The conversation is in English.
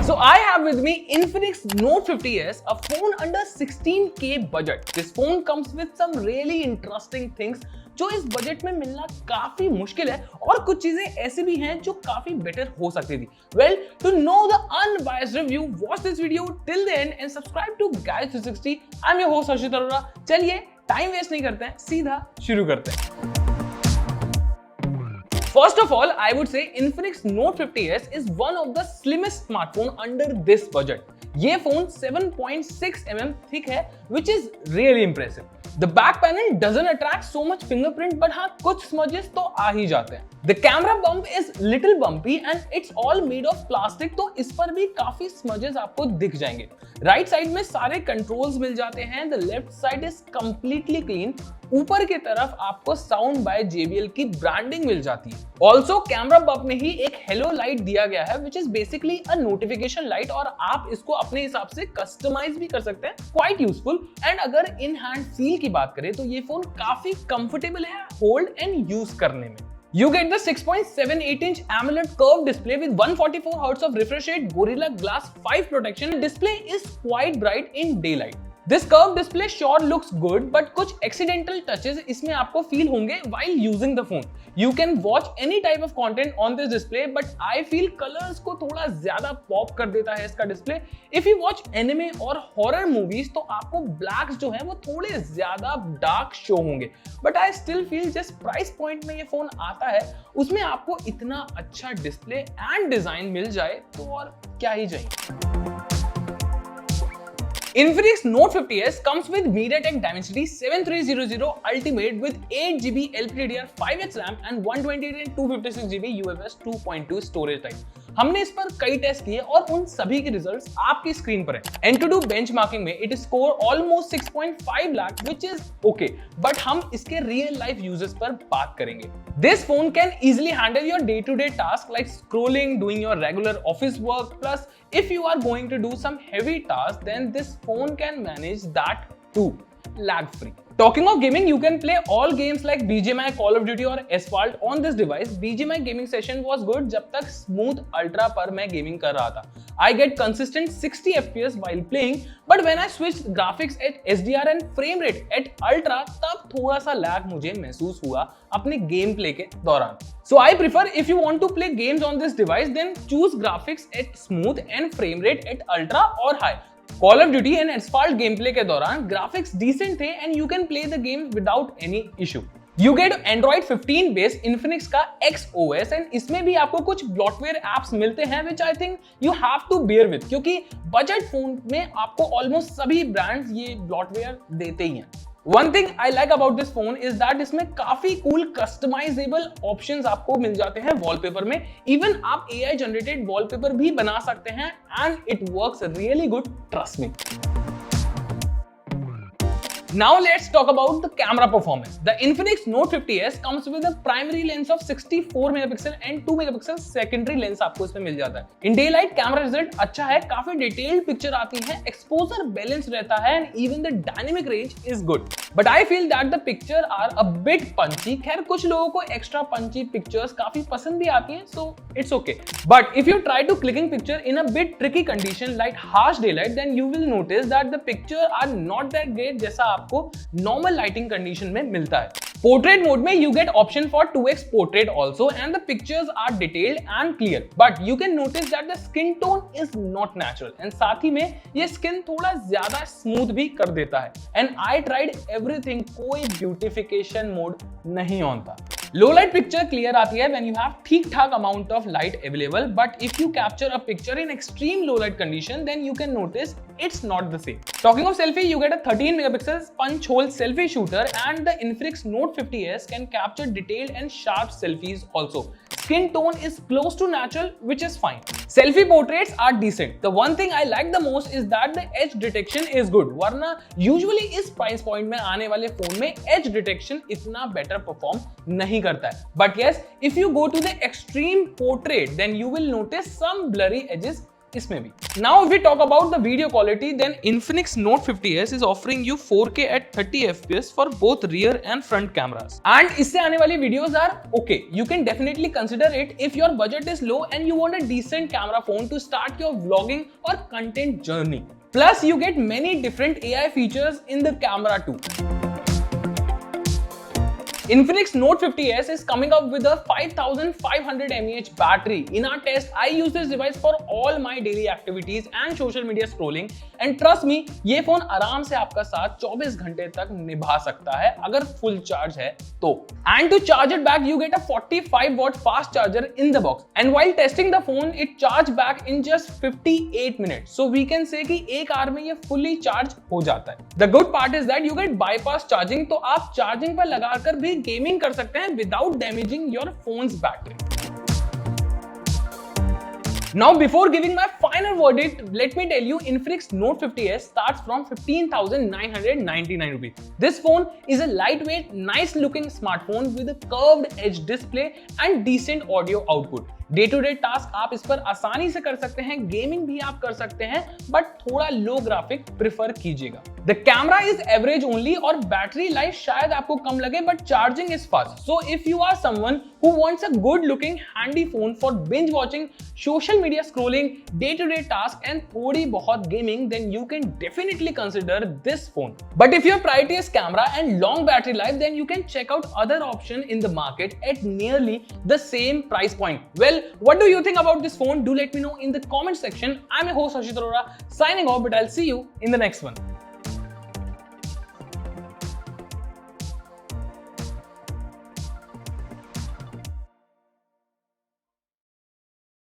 So I have with me Infinix Note 50s, a phone under 16K budget. This phone comes with some really interesting things जो इस budget में मिलना काफी मुश्किल है और कुछ चीजें ऐसी भी हैं जो काफी बेटर हो सकती थी. Well, to know the unbiased review, watch this video till the end and subscribe to Guys 360. I'm your host Harshit Arora. चलिए टाइम वेस्ट नहीं करते हैं, सीधा शुरू करते हैं. First of all, I would say Infinix Note 50s is one of the slimmest smartphone under this budget. ये phone 7.6 mm thick है, which is really impressive. The back panel doesn't attract so much fingerprint, but हाँ कुछ smudges तो आ ही जाते हैं. The camera bump is little bumpy and it's all made of plastic, तो इस पर भी काफी smudges आपको दिख जाएंगे. Right side में सारे controls मिल जाते हैं. The left side is completely clean. ऊपर की तरफ आपको Sound by JBL की ब्रांडिंग मिल जाती है. Also कैमरा बम्प में ही एक हेलो लाइट दिया गया है, which is basically a notification light और आप इसको अपने हिसाब से कस्टमाइज भी कर सकते हैं. Quite useful. And अगर इन हैंड फील की बात करें तो ये फोन काफी कंफर्टेबल है होल्ड एंड यूज करने में. You get the 6.78-inch AMOLED curved display with 144 Hz of refresh rate, Gorilla Glass 5 protection. Display is quite bright in daylight. This curved display sure looks good, but कुछ accidental touches इसमें आपको feel होंगे while using the phone. You can watch any type of content on this display, but I feel colors को थोड़ा ज़्यादा pop कर देता है इसका display. If you watch anime और horror movies, तो आपको blacks जो है वो थोड़े ज़्यादा dark show होंगे. But I still feel जिस price point में ये phone आता है, उसमें आपको इतना अच्छा display and design मिल जाए तो और क्या ही चाहिए. Infinix Note 50s comes with MediaTek Dimensity 7300 Ultimate with 8GB LPDDR5X RAM and 128 and 256GB UFS 2.2 storage type. हमने इस पर कई टेस्ट किए और उन सभी के रिजल्ट्स आपकी स्क्रीन पर हैं. Antutu बेंचमार्किंग में it score almost 6.5 lakh, which is okay, but हम इसके रियल लाइफ यूजेस पर बात करेंगे. This phone can easily handle your day-to-day tasks like scrolling, doing your regular office work. Plus, if you are going to do some heavy tasks, then this phone can manage that too, lag-free. Talking of gaming, you can play all games like BGMI, Call of Duty और Asphalt on this device. BGMI gaming session was good जब तक Smooth Ultra पर मैं gaming कर रहा था. I get consistent 60 FPS while playing, but when I switched graphics at SDR and frame rate at Ultra, तब थोड़ा सा lag मुझे महसूस हुआ अपने गेम प्ले के दौरान. So I prefer if you want to play games on this device, then choose graphics at Smooth and frame rate at Ultra or High. Call of Duty and Asphalt gameplay के दौरान graphics decent थे and you can play the game without any issue. You get Android 15 based Infinix का XOS and इसमें भी आपको कुछ bloatware apps मिलते हैं which I think you have to bear with, क्योंकि बजट फोन में आपको ऑलमोस्ट सभी ब्रांड्स ये ब्लॉटवेयर देते ही हैं. One thing I like about this phone is that इसमें काफी cool customizable options आपको मिल जाते हैं wallpaper में. Even आप AI generated wallpaper भी बना सकते हैं and it works really good, trust me. Now let's talk about the camera performance. The Infinix Note 50s comes with a primary lens of 64 megapixel and 2 megapixel secondary lens आपको इसमें मिल जाता है. In daylight camera result अच्छा है, काफी detailed picture आती है, exposure balance रहता है and even the dynamic range is good. But I feel that the picture are a bit punchy. खैर कुछ लोगों को extra punchy pictures काफी पसंद भी आती हैं, so it's okay. But if you try to clicking picture in a bit tricky condition like harsh daylight, then you will notice that the picture are not that great जैसा आपको normal lighting condition में मिलता है. Portrait mode में you get option for 2x portrait also and the pictures are detailed and clear, but you can notice that the skin tone is not natural and साथ ही में ये skin थोड़ा ज्यादा स्मूथ भी कर देता है. एंड आई ट्राइड एवरीथिंग, कोई ब्यूटिफिकेशन मोड नहीं ऑन था. लो लाइट पिक्चर क्लियर आती है when you have ठीक ठाक amount of light available, but if you capture a picture in extreme low light condition, then you can notice it's not the same. Talking of selfie, you get a 13 megapixel punch hole selfie shooter and the Infinix Note 50s can capture detailed and sharp selfies also. Skin tone is close to natural, which is fine. Selfie portraits are decent. The one thing I like the most is that the edge detection is good. वरना usually इस price point में आने वाले phone में edge detection इतना better perform नहीं करता है. But yes, if you go to the extreme portrait, then you will notice some blurry edges इसमें भी। Now if we talk about the video quality, then Infinix Note 50s is offering you 4K at 30 FPS for both rear and front cameras. And इससे आने वाली videos are okay. You can definitely consider it if your budget is low and you want a decent camera phone to start your vlogging or content journey. Plus you get many different AI features in the camera too. Infinix Note 50s is coming up with a 5500 mAh battery. In our test, I use this device for all my daily activities and social media scrolling. And trust me, ये phone आराम से आपका साथ 24 घंटे तक निभा सकता है अगर फुल चार्ज है तो. And to charge it back, you get a 45 watt fast charger in the box. And while testing the phone, it charged back in just 58 minutes. So we can say कि एक our में ये fully charge हो जाता है. The good part is that you get bypass charging, तो आप charging पर लगाकर भी गेमिंग कर सकते हैं without damaging your phone's battery. Now before giving my final verdict, let me tell you Infinix Note 50s starts from 15,999 rupees. This phone is a lightweight, nice looking smartphone with a curved edge display and decent audio output. Day to day task आप इस पर आसानी से कर सकते हैं, gaming भी आप कर सकते हैं, बट थोड़ा लो ग्राफिक प्रिफर कीजिएगा. The camera is average only और बैटरी लाइफ शायद आपको कम लगे, but charging is fast. So if you are someone who wants a good looking handy phone for binge watching, social media scrolling, day to day tasks and थोड़ी बहुत gaming, then you can definitely consider this phone. But if your priority is camera and long battery life, then you can check out other option in the market at nearly the same price point. Well, what do you think about this phone? Do let me know in the comment section. I'm your host Harshit Arora signing off, but I'll see you in the next one.